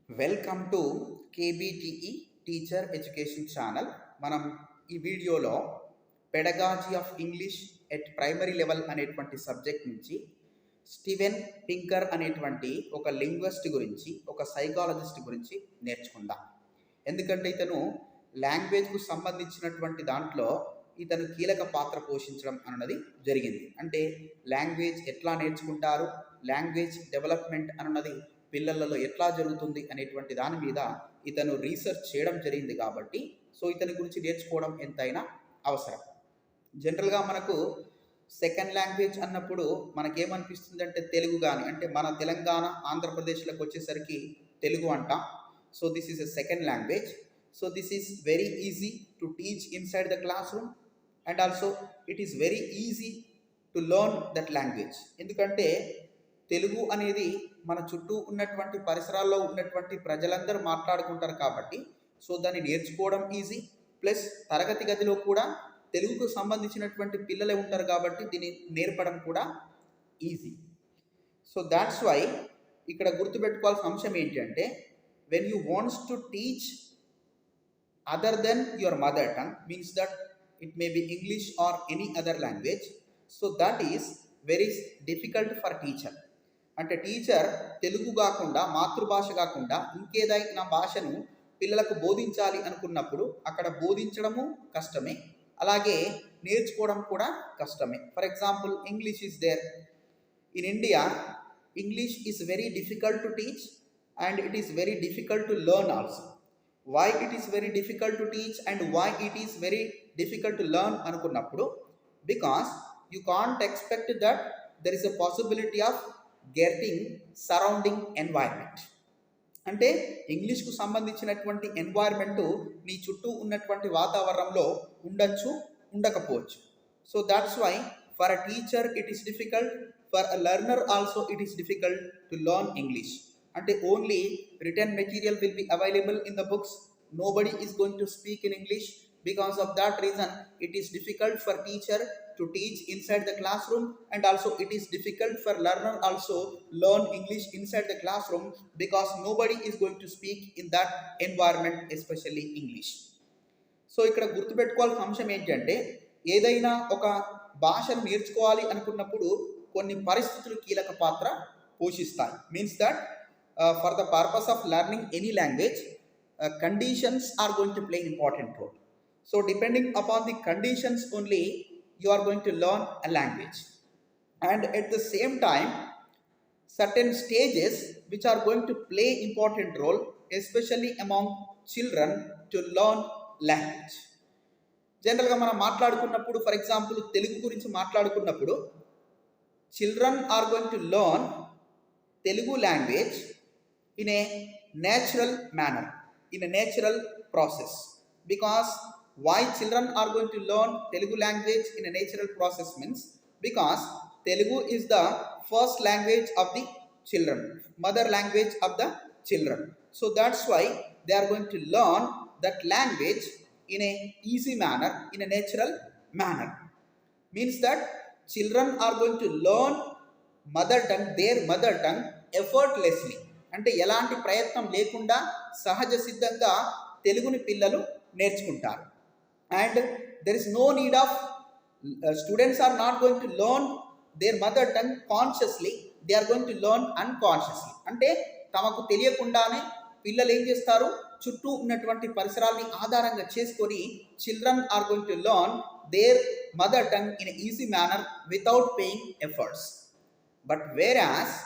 Welcome to KBTE teacher education channel. మనం ఈ వీడియోలో pedagogy of English at primary level అనేటువంటి సబ్జెక్ట్ నుంచి స్టీవెన్ పింకర్ అనేటువంటి ఒక లింగ్విస్ట్ గురించి, ఒక సైకాలజిస్ట్ గురించి నేర్చుకుందాం. ఎందుకంటే ఇతను లాంగ్వేజ్కు సంబంధించినటువంటి దాంట్లో ఇతను కీలక పాత్ర పోషించడం అన్నది జరిగింది. అంటే లాంగ్వేజ్ ఎట్లా నేర్చుకుంటారు, లాంగ్వేజ్ డెవలప్మెంట్ అన్నది పిల్లలలో ఎట్లా జరుగుతుంది అనేటువంటి దాని మీద ఇతను రీసెర్చ్ చేయడం జరిగింది. కాబట్టి ఇతని గురించి నేర్చుకోవడం ఎంతైనా అవసరం. జనరల్గా మనకు సెకండ్ లాంగ్వేజ్ అన్నప్పుడు మనకేమనిపిస్తుంది అంటే తెలుగు కానీ, అంటే మన తెలంగాణ ఆంధ్రప్రదేశ్లకు వచ్చేసరికి తెలుగు అంటాం. This is a second language. This is very easy to teach inside the class room and also it is very easy to learn that language. ఎందుకంటే తెలుగు అనేది మన చుట్టూ ఉన్నటువంటి పరిసరాల్లో ఉన్నటువంటి ప్రజలందరూ మాట్లాడుకుంటారు కాబట్టి దాన్ని నేర్చుకోవడం ఈజీ. ప్లస్ తరగతి గదిలో కూడా తెలుగుకు సంబంధించినటువంటి పిల్లలే ఉంటారు కాబట్టి దీన్ని నేర్పడం కూడా ఈజీ. దాట్స్ వై ఇక్కడ గుర్తుపెట్టుకోవాల్సిన అంశం ఏంటి అంటే, when you wants to teach other then your mother tongue, means that it may be English or any other language, that is very difficult for teacher. అంటే టీచర్ తెలుగు కాకుండా, మాతృభాష కాకుండా ఇంకేదైనా భాషను పిల్లలకు బోధించాలి అనుకున్నప్పుడు అక్కడ బోధించడము కష్టమే, అలాగే నేర్చుకోవడం కూడా కష్టమే. For example, English is there in India. English is very difficult to teach and it is very difficult to learn also. Why it is very difficult to teach and why it is very difficult to learn అనుకున్నప్పుడు, because you can't expect that there is a possibility of getting surrounding environment. అంటే ఇంగ్లీష్కు సంబంధించినటువంటి ఎన్వైర్మెంటు నీ చుట్టూ ఉన్నటువంటి వాతావరణంలో ఉండొచ్చు, ఉండకపోవచ్చు. That's why for a teacher it is difficult, for a learner also it is difficult to learn English. అంటే only written material will be available in the books. Nobody is going to speak in English. Because of that reason, it is difficult for teacher to teach inside the classroom, and also it is difficult for learner also learn English inside the classroom because nobody is going to speak in that environment, especially English. ఇక్కడ గుర్తుపెట్టుకోవాల్సిన అంశం ఏంటంటే, ఏదైనా ఒక భాషను నేర్చుకోవాలి అనుకున్నప్పుడు కొన్ని పరిస్థితులు కీలక పాత్ర పోషిస్తాయి. Means that for the purpose of learning any language, conditions are going to play important role. Depending upon the conditions only, you are going to learn a language. And at the same time, certain stages which are going to play important role, especially among children, to learn language. జనరల్గా మనం మాట్లాడుకున్నప్పుడు, for example Telugu గురించి మాట్లాడుకున్నప్పుడు, children are going to learn Telugu language in a natural manner, in a natural process. Because why children are going to learn Telugu language in a natural process means, because Telugu is the first language of the children, mother language of the children. That's why they are going to learn that language in a easy manner, in a natural manner. Means that children are going to learn mother tongue, their mother tongue, effortlessly. అంటే ఎలాంటి ప్రయత్నం లేకుండా సహజ సిద్ధంగా తెలుగుని పిల్లలు నేర్చుకుంటారు. And there is no need of, students are not going to learn their mother tongue consciously, they are going to learn unconsciously. అంటే తమకు తెలియకుండానే పిల్లలు ఏం చేస్తారు, చుట్టూ ఉన్నటువంటి పరిసరాల్ని ఆధారంగా చేసుకొని children are going to learn their mother tongue in easy manner without paying efforts. But whereas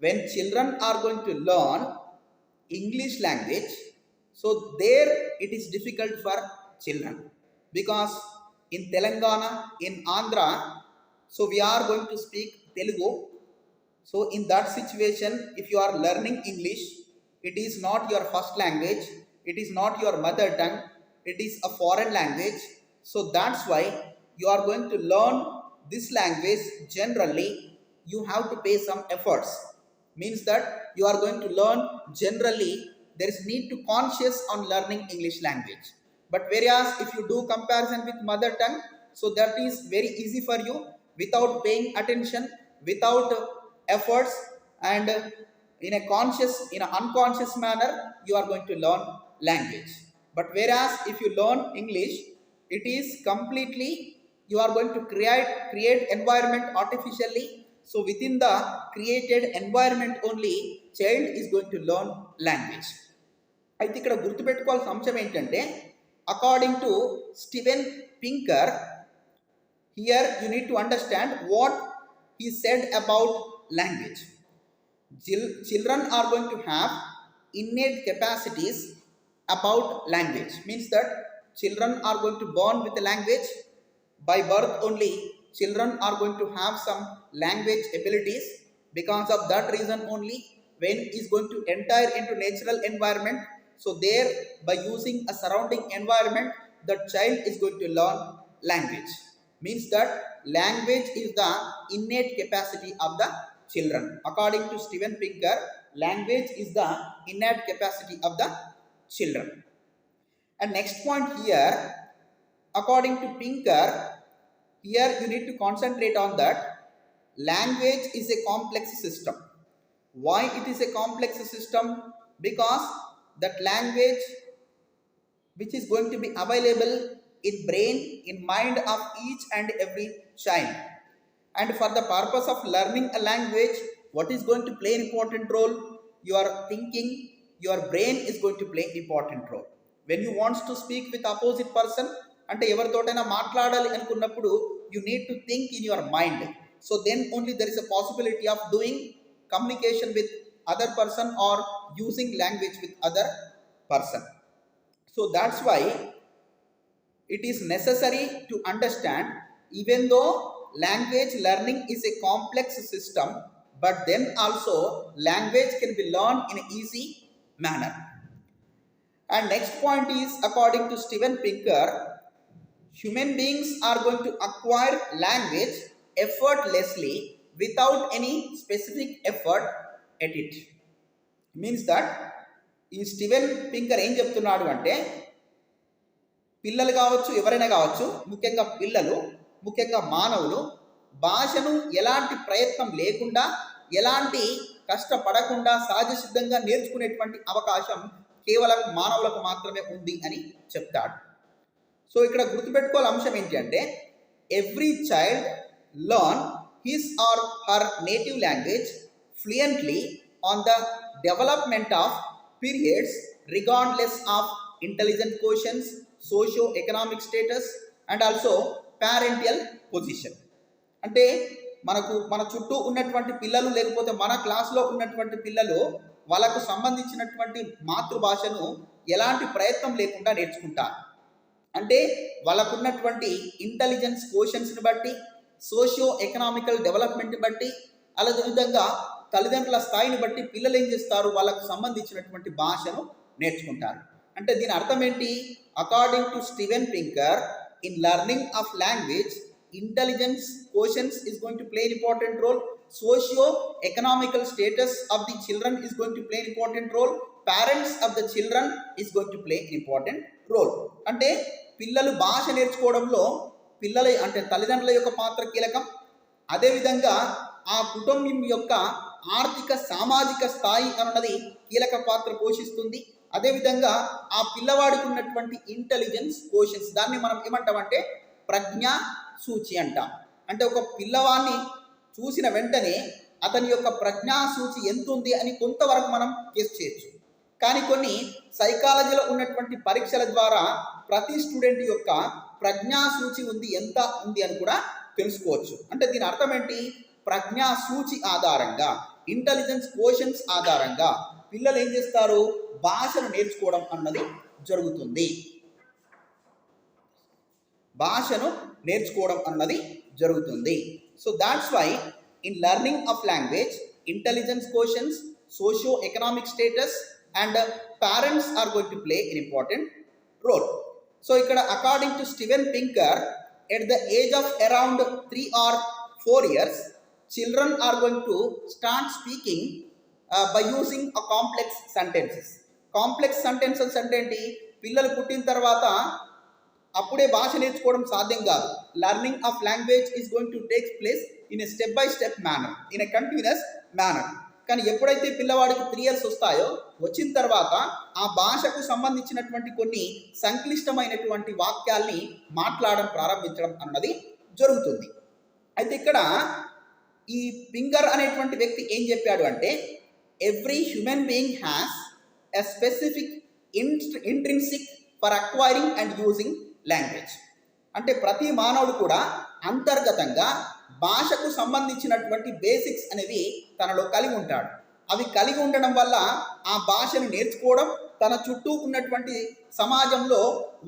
when children are going to learn English language, there it is difficult for children, because in Telangana, in Andhra, we are going to speak Telugu. In that situation, if you are learning English, it is not your first language, it is not your mother tongue, it is a foreign language. That's why you are going to learn this language. Generally you have to pay some efforts. Means that you are going to learn, generally there is need to conscious on learning English language. But whereas if you do comparison with mother tongue, that is very easy for you without paying attention, without efforts, and in an unconscious manner you are going to learn language. But whereas if you learn English, it is completely you are going to create environment artificially. So within the created environment only child is going to learn language. అయితే ఇక్కడ గుర్తుపెట్టుకోవాల్సిన అంశం ఏంటంటే, according to Steven Pinker, here you need to understand what he said about language. Children are going to have innate capacities about language. Means that children are going to born with a language. By birth only children are going to have some language abilities. Because of that reason only, when is going to enter into natural environment, so there by using a surrounding environment, the child is going to learn language. Means that language is the innate capacity of the children. According to Steven Pinker, language is the innate capacity of the children. And next point here, according to Pinker, here you need to concentrate on that language is a complex system. Why it is a complex system? Because that language which is going to be available in brain, in mind of each and every child. And for the purpose of learning a language, what is going to play an important role? Your thinking, your brain is going to play an important role. When you want to speak with opposite person, అంటే ఎవరితోటైనా మాట్లాడాలి అనుకున్నప్పుడు you need to think in your mind. So then only there is a possibility of doing communication with other person or using language with other person. So that's why it is necessary to understand, even though language learning is a complex system, but then also language can be learned in an easy manner. And next point is, according to Steven Pinker, human beings are going to acquire language effortlessly without any specific effort at it. Means that ఈ Steven పింకర్ ఏం చెప్తున్నాడు అంటే, పిల్లలు కావచ్చు, ఎవరైనా కావచ్చు, ముఖ్యంగా పిల్లలు, ముఖ్యంగా మానవులు భాషను ఎలాంటి ప్రయత్నం లేకుండా, ఎలాంటి కష్టపడకుండా సహజ సిద్ధంగా నేర్చుకునేటువంటి అవకాశం కేవలం మానవులకు మాత్రమే ఉంది అని చెప్తాడు. సో ఇక్కడ గుర్తుపెట్టుకోవాల అంశం ఏంటి అంటే, every child learn his or her native language fluently on the development of periods regardless of intelligent quotients, socio economic status and also parental position. అంటే మన చుట్టూ ఉన్నటువంటి పిల్లలు, లేకపోతే మన క్లాస్లో ఉన్నటువంటి పిల్లలు వాళ్ళకు సంబంధించినటువంటి మాతృభాషను ఎలాంటి ప్రయత్నం లేకుండా నేర్చుకుంటారు. అంటే వాళ్ళకున్నటువంటి ఇంటెలిజెన్స్ క్వోషన్స్ని బట్టి, సోషియో ఎకనామికల్ డెవలప్మెంట్ని బట్టి, అలాగే విధంగా తల్లిదండ్రుల స్థాయిని బట్టి పిల్లలు ఏం చేస్తారు, వాళ్ళకు సంబంధించినటువంటి భాషను నేర్చుకుంటారు. అంటే దీని అర్థం ఏంటి? According to Steven Pinker, in learning of language intelligence quotients is going to play an important role, socio-economical status of the children is going to play an important role, parents of the children is going to play an important role. అంటే పిల్లలు భాష నేర్చుకోవడంలో అంటే తల్లిదండ్రుల యొక్క పాత్ర కీలకం. అదేవిధంగా ఆ కుటుంబం యొక్క ఆర్థిక సామాజిక స్థాయి అన్నది కీలక పాత్ర పోషిస్తుంది. అదేవిధంగా ఆ పిల్లవాడికి ఉన్నటువంటి ఇంటెలిజెన్స్ క్వోషన్స్, దాన్ని మనం ఏమంటామంటే ప్రజ్ఞా సూచి అంటాం. అంటే ఒక పిల్లవాడిని చూసిన వెంటనే అతని యొక్క ప్రజ్ఞా సూచి ఎంత ఉంది అని కొంతవరకు మనం గెస్ చేయొచ్చు. కానీ కొన్ని సైకాలజీలో ఉన్నటువంటి పరీక్షల ద్వారా ప్రతి స్టూడెంట్ యొక్క ప్రజ్ఞా సూచి ఎంత ఉంది అని కూడా తెలుసుకోవచ్చు. అంటే దీని అర్థం ఏంటి? ప్రజ్ఞా సూచి ఆధారంగా, ఇంటెలిజెన్స్ క్వోషన్స్ ఆధారంగా పిల్లలు ఏం చేస్తారు, భాషను నేర్చుకోవడం అన్నది జరుగుతుంది. భాషను నేర్చుకోవడం అన్నది జరుగుతుంది. So that's why in learning of language intelligence quotients, socio economic status and parents are going to play an important role. So ఇక్కడ according to Steven Pinker, at the age of around 3 or 4 years children are going to start speaking by using a complex sentences. Complex sentences అంటే ఏంటి? పిల్లలు పుట్టిన తర్వాత అప్పుడే భాష నేర్చుకోవడం సాధ్యం కాదు. Learning of language is going to take place in a step by step manner, in a continuous manner. కానీ ఎప్పుడైతే పిల్లవాడికి 3 ఇయర్స్ వస్తాయో వచ్చిన తర్వాత ఆ భాషకు సంబంధించినటువంటి కొన్ని సంక్లిష్టమైనటువంటి వాక్యాల్ని మాట్లాడడం ప్రారంభించడం అన్నది జరుగుతుంది. అయితే ఇక్కడ ఈ పింగర్ అనేటువంటి వ్యక్తి ఏం చెప్పాడు అంటే every human being has a specific intrinsic for acquiring and using language. అంటే ప్రతి మానవుడు కూడా అంతర్గతంగా భాషకు సంబంధించినటువంటి బేసిక్స్ అనేవి తనలో కలిగి ఉంటాడు. అవి కలిగి ఉండడం వల్ల ఆ భాషను నేర్చుకోవడం, తన చుట్టూ ఉన్నటువంటి సమాజంలో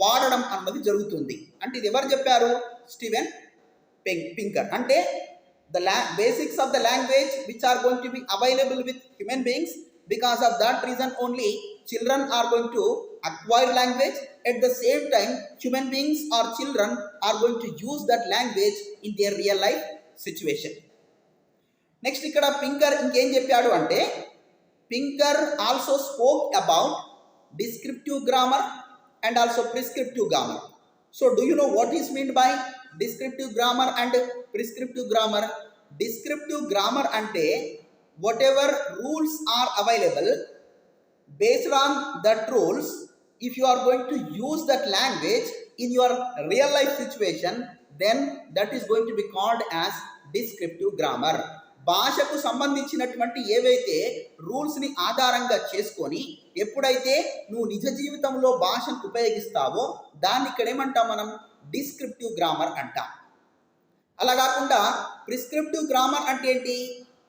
వాడడం అన్నది జరుగుతుంది. అంటే ఇది ఎవరు చెప్పారు? స్టీవెన్ పింకర్. అంటే the basics of the language which are going to be available with human beings, because of that reason only children are going to acquire language. At the same time human beings or children are going to use that language in their real life situation. Next ikkada Pinker ఇంకేం చెప్పాడు అంటే Pinker also spoke about descriptive grammar and also prescriptive grammar. So do you know what is meant by descriptive grammar and prescriptive grammar? Descriptive grammar ante whatever rules are available, based on that rules, if you are going to use that language in your real life situation, then that is going to be called as descriptive grammar. భాషకు సంబంధించినటువంటి ఏవైతే రూల్స్ని ఆధారంగా చేసుకొని ఎప్పుడైతే నువ్వు నిజ జీవితంలో భాషను ఉపయోగిస్తావో దాన్ని ఇక్కడ ఏమంటాం మనం? డిస్క్రిప్టివ్ గ్రామర్ అంటాం. అలా కాకుండా ప్రిస్క్రిప్టివ్ గ్రామర్ అంటే ఏంటి?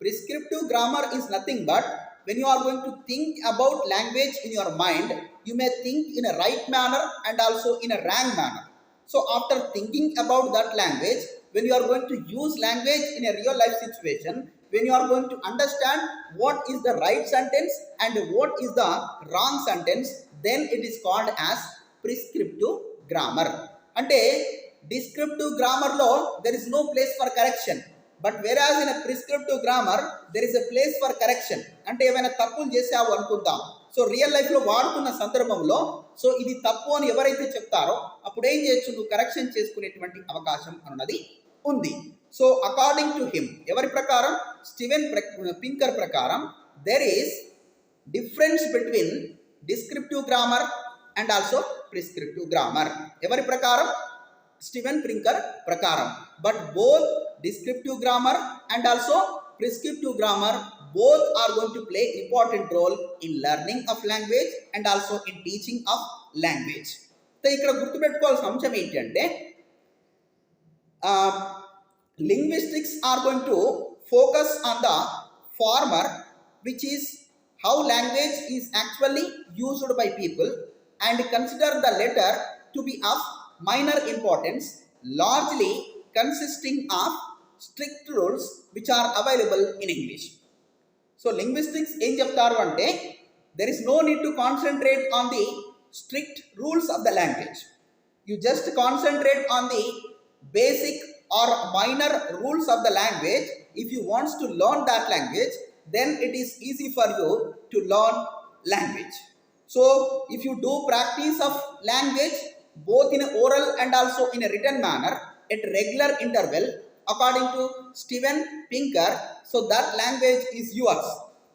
Prescriptive grammar is nothing but when you are going to think about language in your mind, you may think in a right manner and also in a wrong manner. So after thinking about that language, when you are going to use language in a real life situation, when you are going to understand what is the right sentence and what is the wrong sentence, then it is called as prescriptive grammar. Ante descriptive grammar lo there is no place for correction, but whereas in a prescriptive grammar there is a place for correction. అంటే ఏమైనా తప్పులు చేసావు అనుకుందాం, so real లైఫ్లో వాడుతున్న సందర్భంలో so ఇది తప్పు అని ఎవరైతే చెప్తారో అప్పుడు ఏం చేయొచ్చు? నువ్వు కరెక్షన్ చేసుకునేటువంటి అవకాశం అన్నది ఉంది. సో అకార్డింగ్ టు హిమ్, ఎవరి ప్రకారం? స్టీవెన్ పింకర్ ప్రకారం, there is difference between descriptive grammar and also prescriptive grammar. ఎవరి ప్రకారం? స్టీవెన్ పింకర్ ప్రకారం. But both descriptive grammar and also prescriptive grammar both are going to play important role in learning of language and also in teaching of language. So ఇక్కడ గుర్తుపెట్టుకోవాల్సిన అంశం ఏంటంటే linguistics are going to focus on the former, which is how language is actually used by people, and consider the latter to be of minor importance, largely consisting of strict rules which are available in English. So linguistics ఏం చెప్తారు అంటే there is no need to concentrate on the strict rules of the language. You just concentrate on the basic or minor rules of the language. If you want to learn that language, then it is easy for you to learn language. So if you do practice of language both in oral and also in a written manner at regular interval, according to Steven Pinker, so that language is yours.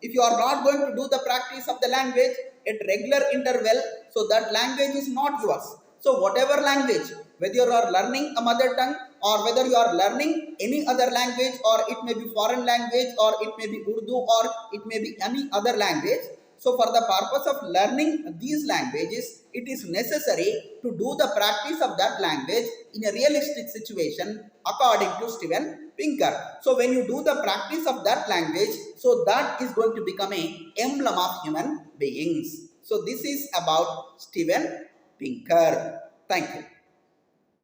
If you are not going to do the practice of the language at regular interval, so that language is not yours. So whatever language, whether you are learning a mother tongue or whether you are learning any other language, or it may be foreign language, or it may be Urdu, or it may be any other language, so for the purpose of learning these languages, it is necessary to do the practice of that language in a realistic situation according to Steven Pinker. So when you do the practice of that language, so that is going to become an emblem of human beings. So this is about Steven Pinker. Thank you.